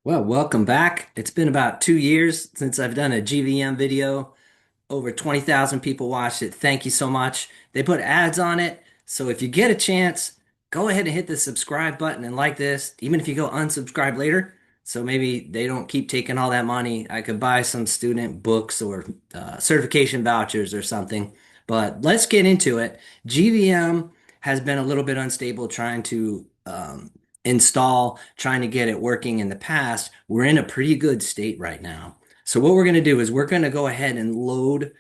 Well, welcome back. It's been about 2 years since I've done a GVM video. Over 20,000 people watched it. Thank you so much. They put ads on it. So if you get a chance, go ahead and hit the subscribe button and like this, even if you go unsubscribe later. So maybe they don't keep taking all that money. I could buy some student books or certification vouchers or something. But let's get into it. GVM has been a little bit unstable trying to install, trying to get it working in the past. We're in a pretty good state right now. So what we're going to do is we're going to go ahead and load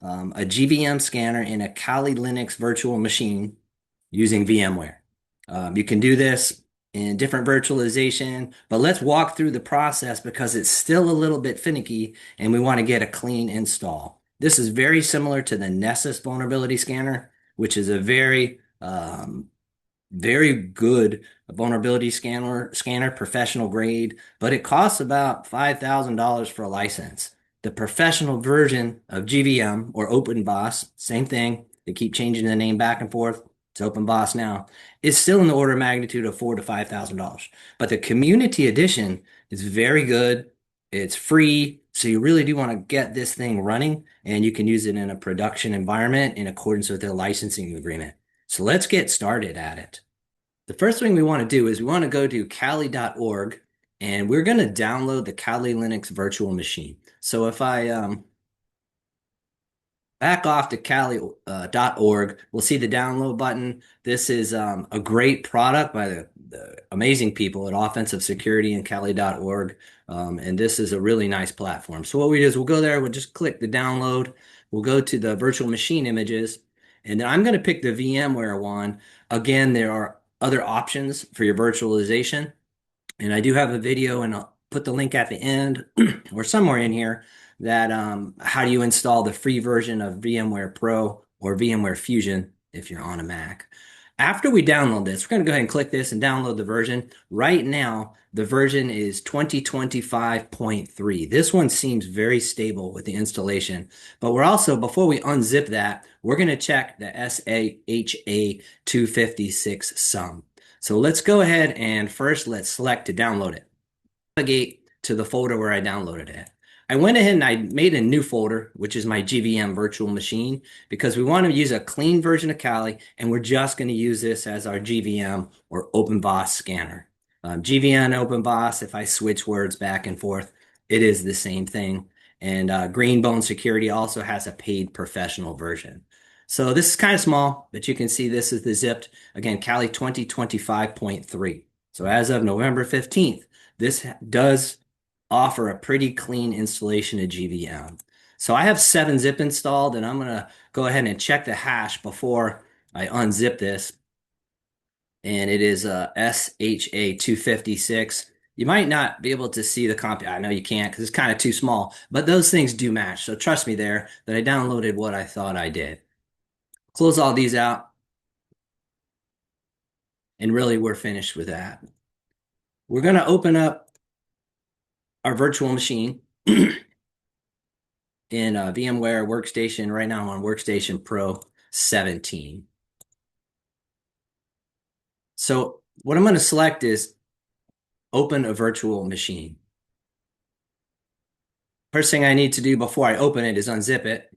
a GVM scanner in a Kali Linux virtual machine using VMware. You can do this in different virtualization, but let's walk through the process because it's still a little bit finicky and we want to get a clean install. This is very similar to the Nessus vulnerability scanner, which is a very good vulnerability scanner, professional grade, but it costs about $5,000 for a license. The professional version of GVM or openvas, same thing. They keep changing the name back and forth. It's openvas now. It's still in the order of magnitude of $4,000 to $5,000. But the community edition is very good. It's free, so you really do want to get this thing running, and you can use it in a production environment in accordance with their licensing agreement. So let's get started at it. The first thing we want to do is we want to go to Kali.org and we're going to download the Kali Linux virtual machine. So if I back off to Kali.org, we'll see the download button. This is a great product by the amazing people at Offensive Security and Kali.org. And this is a really nice platform. So what we do is we'll go there, we'll just click the download. We'll go to the virtual machine images, and then I'm going to pick the VMware one. Again, there are other options for your virtualization. And I do have a video, and I'll put the link at the end or somewhere in here that how do you install the free version of VMware Pro or VMware Fusion if you're on a Mac. After we download this, we're going to go ahead and click this and download the version. Right now, the version is 2025.3. This one seems very stable with the installation, but we're also, before we unzip that, we're going to check the SAHA 256 sum. So let's go ahead and first let's select to download it. Navigate to the folder where I downloaded it. I went ahead and I made a new folder, which is my GVM virtual machine, because we want to use a clean version of Kali, and we're just going to use this as our GVM or openvas scanner. GVM openvas, if I switch words back and forth, it is the same thing. And Greenbone Security also has a paid professional version. So this is kind of small, but you can see this is the zipped, again, Kali 2025.3. So as of November 15th, this does offer a pretty clean installation of GVM. So I have 7-zip installed, and I'm going to go ahead and check the hash before I unzip this. And it is SHA 256. You might not be able to see the comp. I know you can't because it's kind of too small, but those things do match. So trust me there that I downloaded what I thought I did. Close all these out, and really we're finished with that. We're going to open up our virtual machine in VMware Workstation. Right now I'm on Workstation Pro 17. So what I'm going to select is open a virtual machine. First thing I need to do before I open it is unzip it.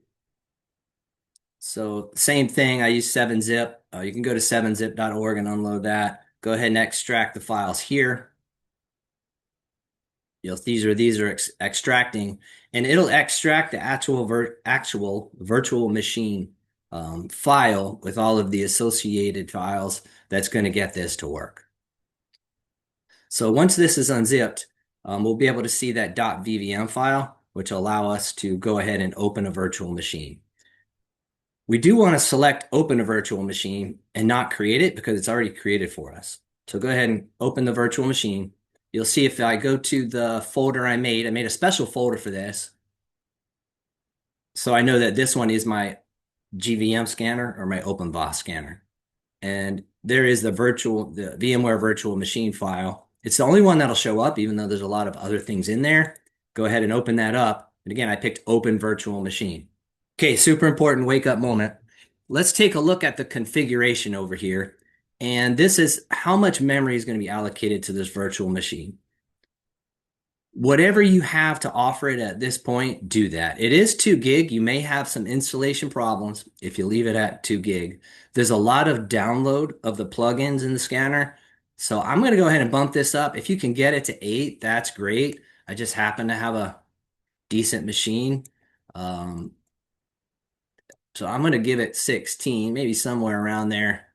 So same thing, I use 7-zip. You can go to 7zip.org and unload that. Go ahead and extract the files here. These are extracting, and it'll extract the actual virtual machine file with all of the associated files that's going to get this to work. So once this is unzipped, we'll be able to see that .vvm file, which will allow us to go ahead and open a virtual machine. We do want to select open a virtual machine and not create it because it's already created for us. So go ahead and open the virtual machine. You'll see if I go to the folder I made a special folder for this. So I know that this one is my GVM scanner or my openvas scanner. And there is the VMware virtual machine file. It's the only one that'll show up, even though there's a lot of other things in there. Go ahead and open that up. And again, I picked open virtual machine. Okay, super important wake up moment. Let's take a look at the configuration over here. And this is how much memory is going to be allocated to this virtual machine. Whatever you have to offer it at this point, do that. It is 2 gig. You may have some installation problems if you leave it at 2 gig. There's a lot of download of the plugins in the scanner. So I'm going to go ahead and bump this up. If you can get it to 8, that's great. I just happen to have a decent machine. Um, so I'm going to give it 16, maybe somewhere around there.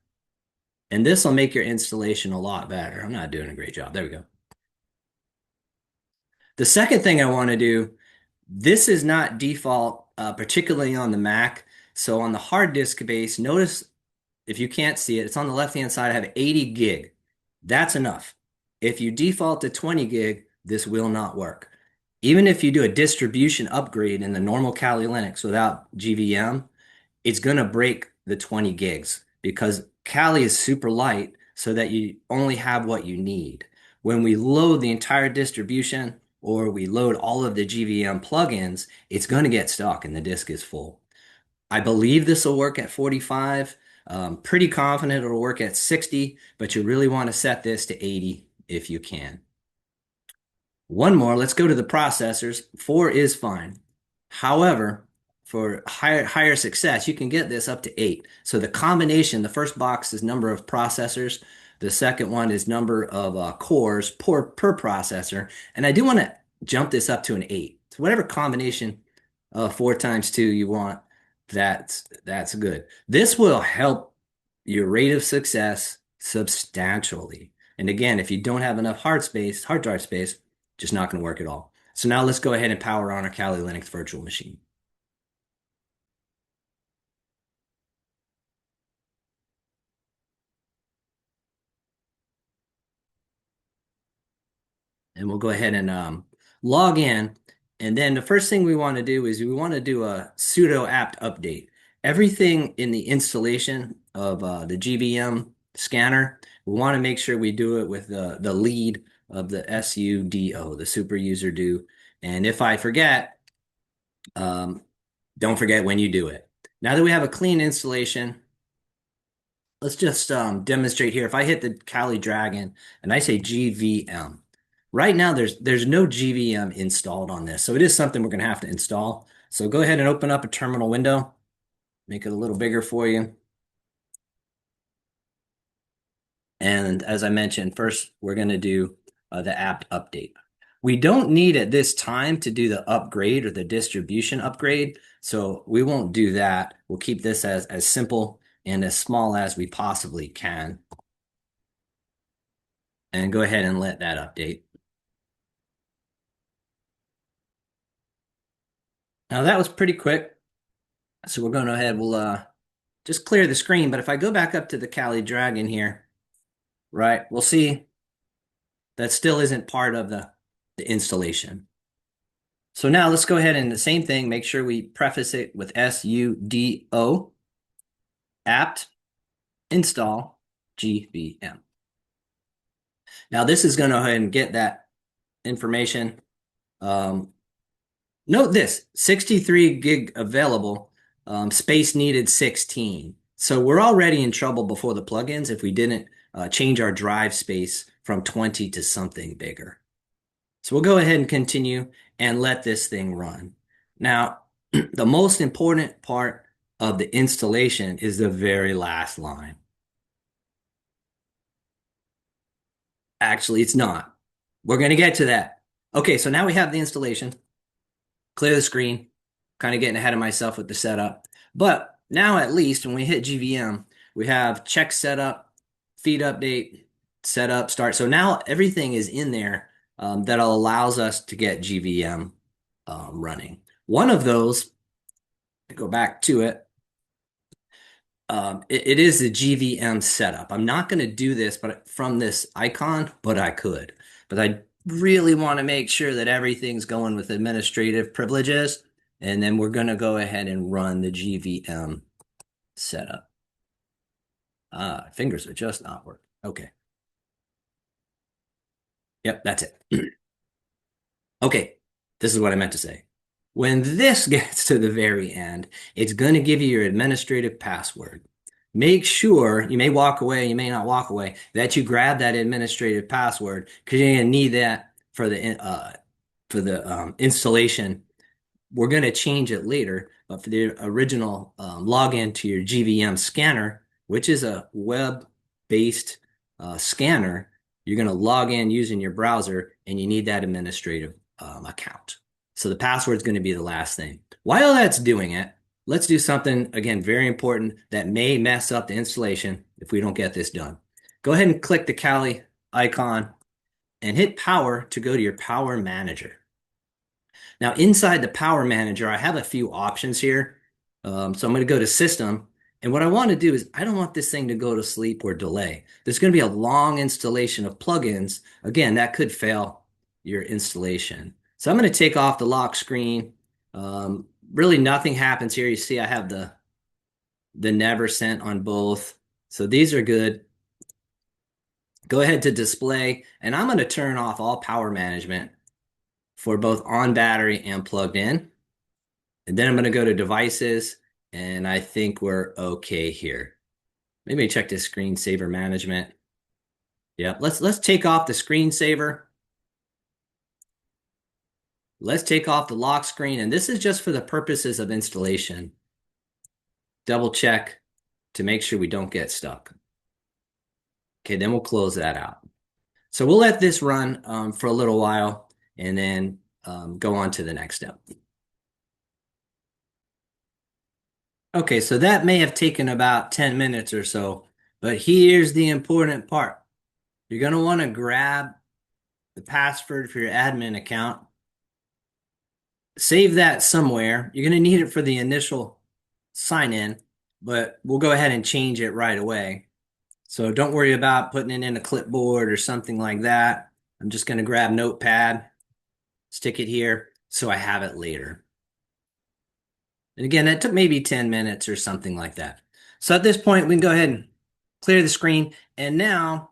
And this will make your installation a lot better. I'm not doing a great job. There we go. The second thing I want to do, this is not default, particularly on the Mac. So on the hard disk base, notice if you can't see it, it's on the left-hand side. I have 80 gig. That's enough. If you default to 20 gig, this will not work. Even if you do a distribution upgrade in the normal Kali Linux without GVM, it's going to break the 20 gigs because Kali is super light so that you only have what you need. When we load the entire distribution or we load all of the GVM plugins, it's going to get stuck and the disk is full. I believe this will work at 45. Pretty confident it'll work at 60, but you really want to set this to 80 if you can. One more, let's go to the processors. 4 is fine. However, for higher success, you can get this up to 8. So the combination, the first box is number of processors. The second one is number of cores per processor. And I do want to jump this up to an 8. So whatever combination of 4 times 2 you want, that's good. This will help your rate of success substantially. And again, if you don't have enough hard drive space, just not going to work at all. So now let's go ahead and power on our Kali Linux virtual machine. And we'll go ahead and log in. And then the first thing we want to do is we want to do a sudo apt update. Everything in the installation of the GVM scanner, we want to make sure we do it with the lead of the sudo, the super user do. And if I forget, um, don't forget when you do it. Now that we have a clean installation, let's just demonstrate here. If I hit the Kali Dragon and I say GVM, right now there's no GVM installed on this. So it is something we're going to have to install. So go ahead and open up a terminal window, make it a little bigger for you. And as I mentioned, first we're going to do the apt update. We don't need at this time to do the upgrade or the distribution upgrade. So we won't do that. We'll keep this as simple and as small as we possibly can. And go ahead and let that update. Now that was pretty quick. So we're going to go ahead, we'll just clear the screen. But if I go back up to the Kali Dragon here, right, we'll see that still isn't part of the installation. So now let's go ahead and the same thing, make sure we preface it with sudo apt install GVM. Now this is going to go ahead and get that information. Note this, 63 gig available, space needed 16. So we're already in trouble before the plugins if we didn't change our drive space from 20 to something bigger. So we'll go ahead and continue and let this thing run. Now, the most important part of the installation is the very last line. Actually, it's not. We're going to get to that. Okay, so now we have the installation. Clear the screen. Kind of getting ahead of myself with the setup. But now at least when we hit GVM, we have check setup, feed update, setup, start. So now everything is in there that allows us to get GVM running. One of those, go back to it, it is the GVM setup. I'm not going to do this but from this icon, but I could. But I really want to make sure that everything's going with administrative privileges. And then we're going to go ahead and run the GVM setup. Fingers are just not working. Okay. Yep, that's it. Okay, this is what I meant to say. When this gets to the very end, it's going to give you your administrative password. Make sure, you may walk away, you may not walk away, that you grab that administrative password because you're going to need that for the for the installation. We're going to change it later, but for the original login to your GVM scanner, which is a web-based scanner, you're going to log in using your browser, and you need that administrative account. So the password is going to be the last thing. While that's doing it, let's do something, again, very important that may mess up the installation if we don't get this done. Go ahead and click the Kali icon and hit power to go to your power manager. Now, inside the power manager, I have a few options here. So I'm going to go to system. And what I want to do is I don't want this thing to go to sleep or delay. There's going to be a long installation of plugins. Again, that could fail your installation. So I'm going to take off the lock screen. Really nothing happens here. You see I have the never sent on both. So these are good. Go ahead to display, and I'm going to turn off all power management for both on battery and plugged in. And then I'm going to go to devices, and I think we're okay here. Maybe check this screensaver management. Yeah, let's take off the screensaver. Let's take off the lock screen, and this is just for the purposes of installation. Double check to make sure we don't get stuck. Okay, then we'll close that out. So we'll let this run for a little while and then go on to the next step. Okay, so that may have taken about 10 minutes or so, but here's the important part. You're going to want to grab the password for your admin account, save that somewhere. You're going to need it for the initial sign in, but we'll go ahead and change it right away. So don't worry about putting it in a clipboard or something like that. I'm just going to grab Notepad, stick it here so I have it later. And again, that took maybe 10 minutes or something like that. So at this point, we can go ahead and clear the screen. And now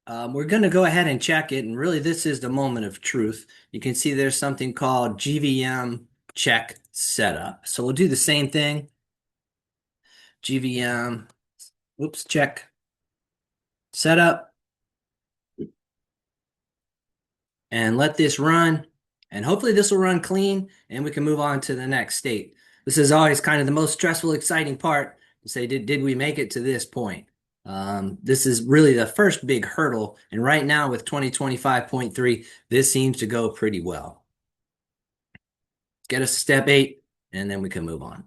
we're going to go ahead and check it. And really, this is the moment of truth. You can see there's something called GVM check setup. So we'll do the same thing. GVM, check setup. And let this run. And hopefully this will run clean and we can move on to the next state. This is always kind of the most stressful, exciting part to say, did we make it to this point? This is really the first big hurdle. And right now with 2025.3, this seems to go pretty well. Get us to step 8, and then we can move on.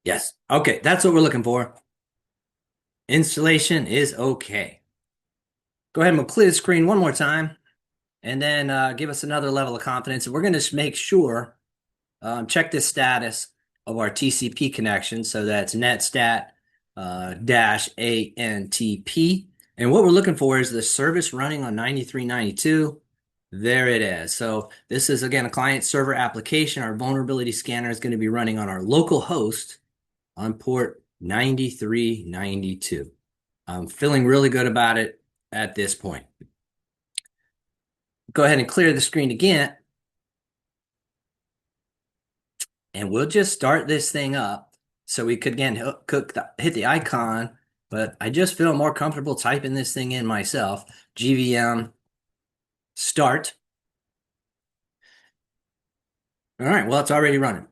Yes. Okay, that's what we're looking for. Installation is okay. Go ahead and we'll clear the screen one more time, and then give us another level of confidence. And we're going to make sure, check the status of our TCP connection. So that's netstat dash ANTP. And what we're looking for is the service running on 9392. There it is. So this is, again, a client server application. Our vulnerability scanner is going to be running on our local host on port 9392. I'm feeling really good about it at this point. Go ahead and clear the screen again. And we'll just start this thing up. So we could, again, hit the icon, but I just feel more comfortable typing this thing in myself. GVM start. All right, well, it's already running.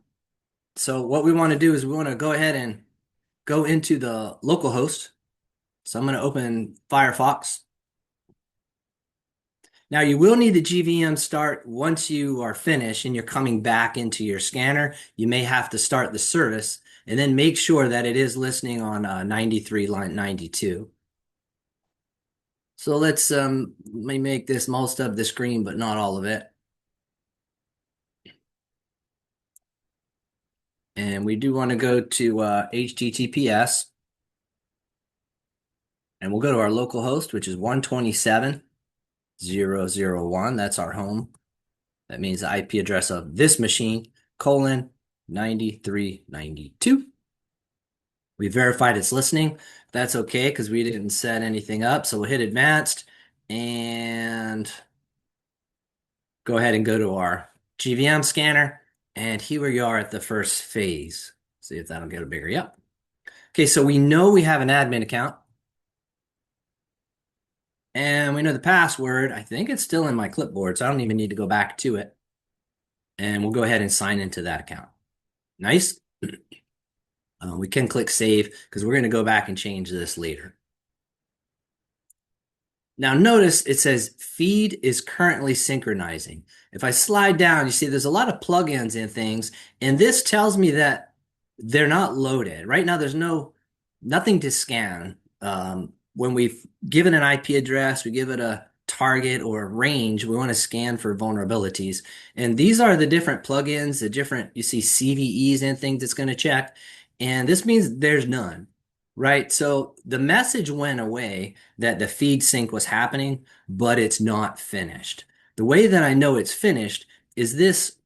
So what we want to do is we want to go ahead and go into the local host. So I'm going to open Firefox. Now you will need the GVM start once you are finished and you're coming back into your scanner. You may have to start the service and then make sure that it is listening on 93 line 92. So let's make this most of the screen, but not all of it. And we do want to go to HTTPS. And we'll go to our local host, which is 127.0.0.1. That's our home. That means the IP address of this machine, :9392. We verified it's listening. That's okay because we didn't set anything up. So we'll hit advanced and go ahead and go to our GVM scanner, and here we are at the first phase. See if that'll get a bigger. Yep. Okay, so we know we have an admin account, and we know the password. I think it's still in my clipboard, so I don't even need to go back to it. And we'll go ahead and sign into that account. Nice. We can click save because we're going to go back and change this later. Now notice it says feed is currently synchronizing. If I slide down, you see there's a lot of plugins and things, and this tells me that they're not loaded. Right now, there's nothing to scan. When we've given an IP address, we give it a target or a range, we want to scan for vulnerabilities. And these are the different plugins, the different, you see CVEs and things it's going to check. And this means there's none, right? So the message went away that the feed sync was happening, but it's not finished. The way that I know it's finished is this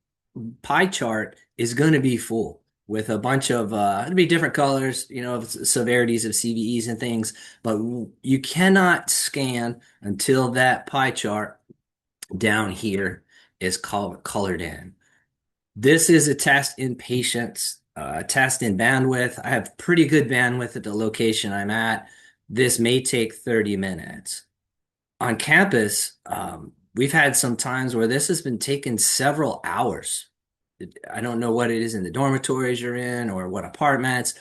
pie chart is going to be full with a bunch of it'll be different colors, of severities of CVEs and things, but you cannot scan until that pie chart down here is colored in. This is a test in patience, a test in bandwidth. I have pretty good bandwidth at the location I'm at. This may take 30 minutes. On campus, we've had some times where this has been taking several hours. I don't know what it is in the dormitories you're in or what apartments,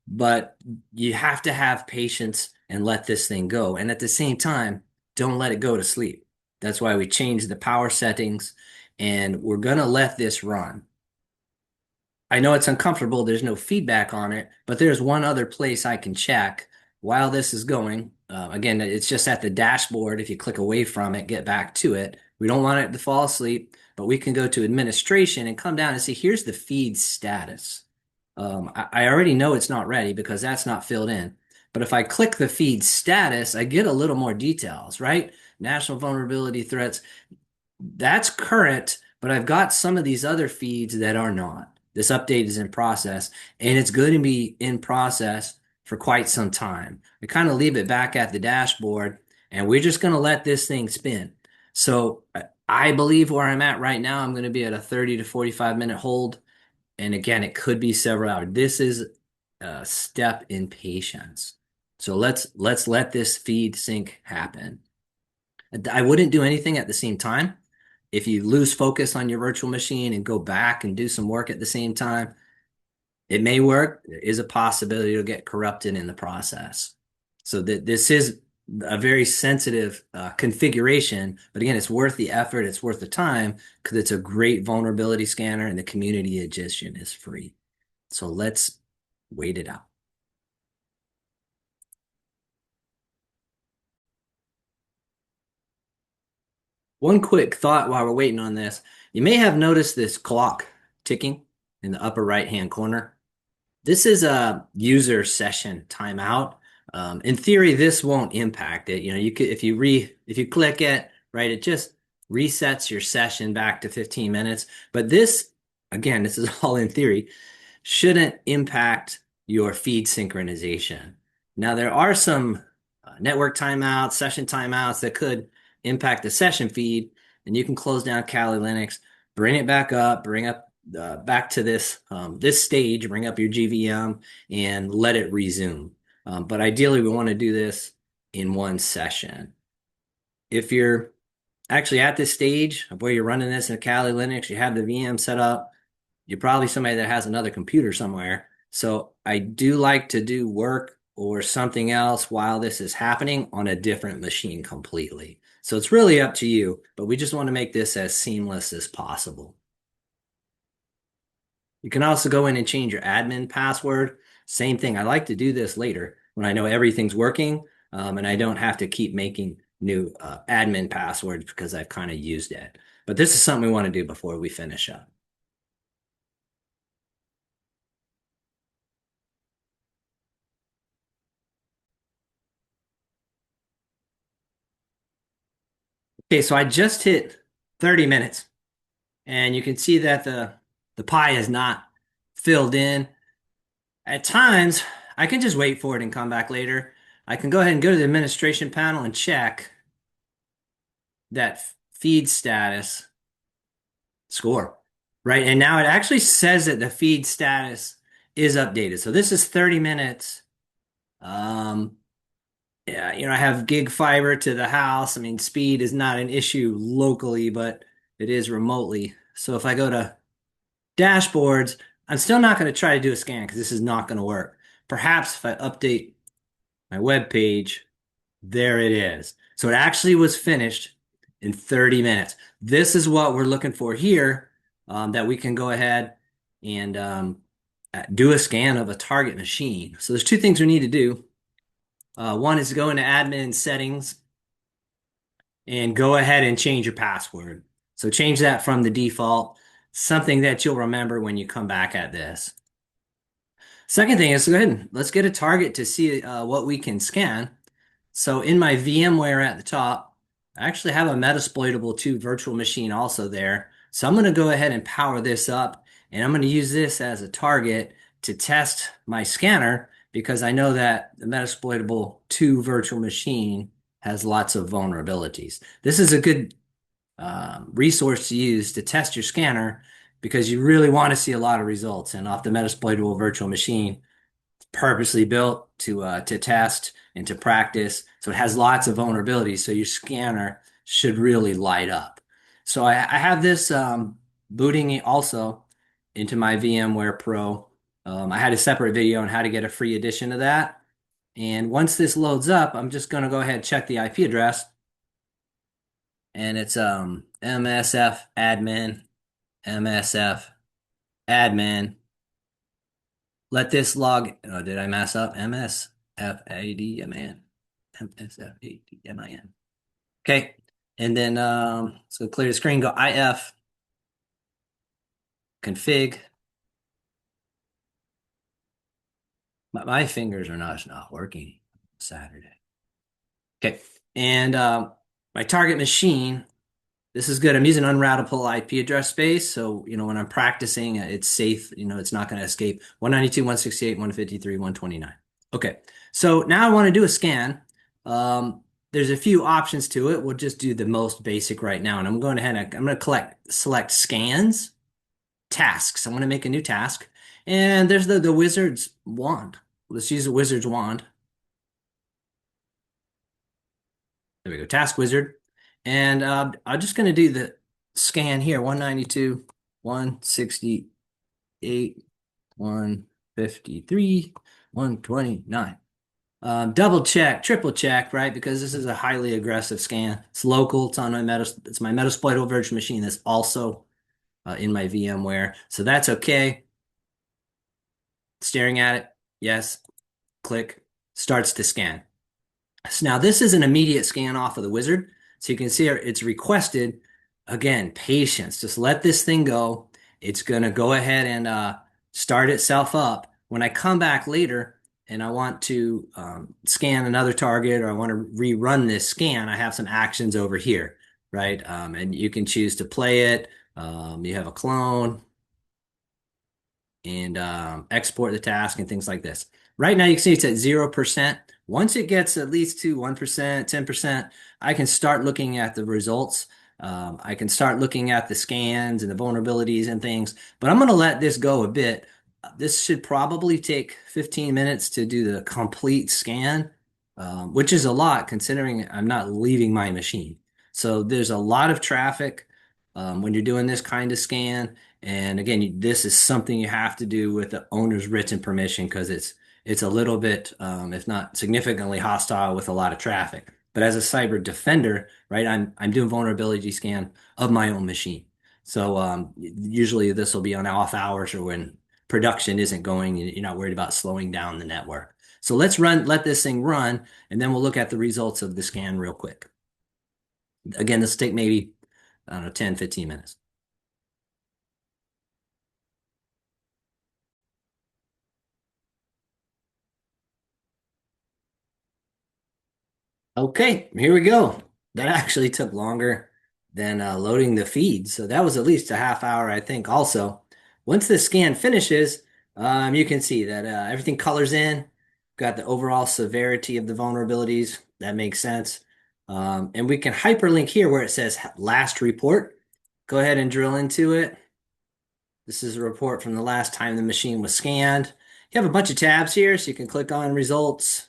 but you have to have patience and let this thing go. And at the same time, don't let it go to sleep. That's why we changed the power settings and we're going to let this run. I know it's uncomfortable. There's no feedback on it, but there's one other place I can check while this is going. Again, it's just at the dashboard. If you click away from it, get back to it. We don't want it to fall asleep, but we can go to administration and come down and see here's the feed status. I already know it's not ready because that's not filled in. But if I click the feed status, I get a little more details, right? National vulnerability threats. That's current, but I've got some of these other feeds that are not. This update is in process, and it's going to be in process for quite some time. We kind of leave it back at the dashboard, and we're just going to let this thing spin. So I believe where I'm at right now, I'm going to be at a 30 to 45 minute hold. And again, it could be several hours. This is a step in patience. So let's let this feed sync happen. I wouldn't do anything at the same time. If you lose focus on your virtual machine and go back and do some work at the same time, it may work. There is a possibility it'll get corrupted in the process. So this is a very sensitive configuration, but again, it's worth the effort. It's worth the time because it's a great vulnerability scanner and the community edition is free. So let's wait it out. One quick thought while we're waiting on this. You may have noticed this clock ticking in the upper right-hand corner. This is a user session timeout. In theory, this won't impact it. You could if you click it, right, it just resets your session back to 15 minutes. But this, again, this is all in theory, shouldn't impact your feed synchronization. Now, there are some network timeouts, session timeouts that could impact the session feed, and you can close down Kali Linux, bring it back up, bring up back to this stage, bring up your GVM, and let it resume. But ideally, we want to do this in one session. If you're actually at this stage of where you're running this in Kali Linux, you have the VM set up, you're probably somebody that has another computer somewhere. So I do like to do work or something else while this is happening on a different machine completely. So it's really up to you, but we just want to make this as seamless as possible. You can also go in and change your admin password. Same thing. I like to do this later when I know everything's working and I don't have to keep making new admin passwords because I've kind of used it. But this is something we want to do before we finish up. Okay, so I just hit 30 minutes and you can see that the pie is not filled in. At times, I can just wait for it and come back later. I can go ahead and go to the administration panel and check that feed status. score. Right. And now it actually says that the feed status is updated. So this is 30 minutes. Um, yeah, I have gig fiber to the house. I mean, speed is not an issue locally, but it is remotely. So if I go to dashboards, I'm still not going to try to do a scan because this is not going to work. Perhaps if I update my web page, there it is. So it actually was finished in 30 minutes. This is what we're looking for here, that we can go ahead and do a scan of a target machine. So there's two things we need to do. One is to go into admin settings and go ahead and change your password. So change that from the default, something that you'll remember when you come back at this. Second thing is go ahead and let's get a target to see what we can scan. So in my VMware at the top, I actually have a Metasploitable 2 virtual machine also there. So I'm going to go ahead and power this up, and I'm going to use this as a target to test my scanner because I know that the Metasploitable 2 virtual machine has lots of vulnerabilities. This is a good resource to use to test your scanner because you really want to see a lot of results. And off the Metasploitable virtual machine, purposely built to test and to practice. So it has lots of vulnerabilities. So your scanner should really light up. So I have this booting also into my VMware Pro. I had a separate video on how to get a free edition of that. And once this loads up, I'm just going to go ahead and check the IP address. And it's MSF admin, MSF admin. Let this log. Oh, did I mess up? MSFADMIN. MSFADMIN. Okay. And then so clear the screen, go IF config. My fingers are not working Saturday. Okay. And my target machine, this is good. I'm using unroutable IP address space. So, when I'm practicing, it's safe. It's not going to escape 192, 168, 153, 129. Okay. So now I want to do a scan. There's a few options to it. We'll just do the most basic right now. And I'm going ahead and I'm going to select scans, tasks. I'm going to make a new task. And there's the wizard's wand. Let's use the wizard's wand. There we go, task wizard. And I'm just going to do the scan here, 192, 168, 153, 129. Double check, triple check, right? Because this is a highly aggressive scan. It's local. It's on it's my Metasploitable virtual machine that's also in my VMware. So that's okay. Staring at it, yes. Click, starts to scan. So now this is an immediate scan off of the wizard. So you can see it's requested. Again, patience. Just let this thing go. It's going to go ahead and start itself up. When I come back later and I want to scan another target or I want to rerun this scan, I have some actions over here, right? And you can choose to play it. You have a clone and export the task and things like this. Right now, you can see it's at 0%. Once it gets at least to 1%, 10%, I can start looking at the results. I can start looking at the scans and the vulnerabilities and things, but I'm going to let this go a bit. This should probably take 15 minutes to do the complete scan, which is a lot considering I'm not leaving my machine. So there's a lot of traffic when you're doing this kind of scan. And again, this is something you have to do with the owner's written permission because it's a little bit, if not significantly hostile with a lot of traffic. But as a cyber defender, right, I'm doing vulnerability scan of my own machine. So usually this will be on off hours or when production isn't going, you're not worried about slowing down the network. So let this thing run, and then we'll look at the results of the scan real quick. Again, this will take maybe, I don't know, 10, 15 minutes. Okay, here we go. That actually took longer than loading the feed. So that was at least a half hour, I think, also. Once the scan finishes, you can see that everything colors in. Got the overall severity of the vulnerabilities. That makes sense. And we can hyperlink here where it says last report. go ahead and drill into it. This is a report from the last time the machine was scanned. You have a bunch of tabs here, so you can click on results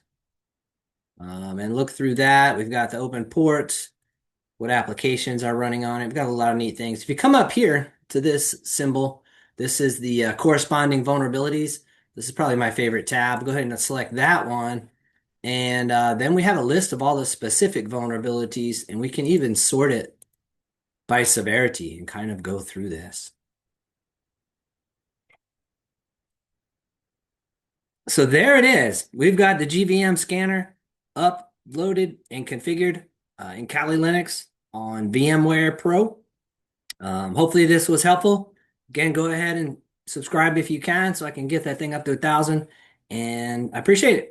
and look through that. We've got the open ports, what applications are running on it. We've got a lot of neat things. If you come up here to this symbol, this is the corresponding vulnerabilities. This is probably my favorite tab. Go ahead and select that one. And then we have a list of all the specific vulnerabilities, and we can even sort it by severity and kind of go through this. So there it is. We've got the GVM scanner uploaded and configured in Kali Linux on VMware Pro. Hopefully this was helpful. Again, go ahead and subscribe if you can so I can get that thing up to 1,000. And I appreciate it.